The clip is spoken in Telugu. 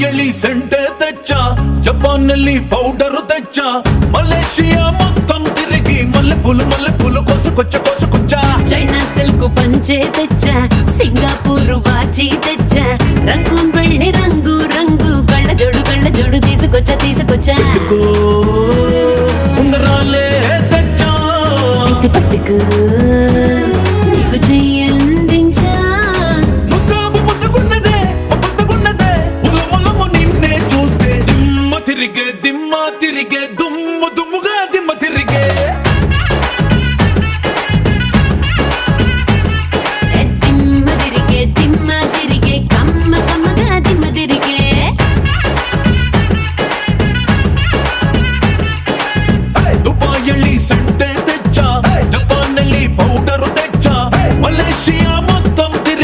ಎಳಿ ಸೆಂಟೆ ತೆಚ್ಚ ಜಪಾನಲ್ಲಿ ಪೌಡರು ತೆಚ್ಚ ಮಲೇಷಿಯಾ మొత్తం తిరిగి మల్లె పూలు కోసుకొచ్చ చైనా సిల్క్ పంచే తెచ్చా సింగపూర్ వాచి తెచ్చా రంగూన్ వెళ్ళి రంగు రంగు కళ్ళ జోడు తీసుకొచ్చా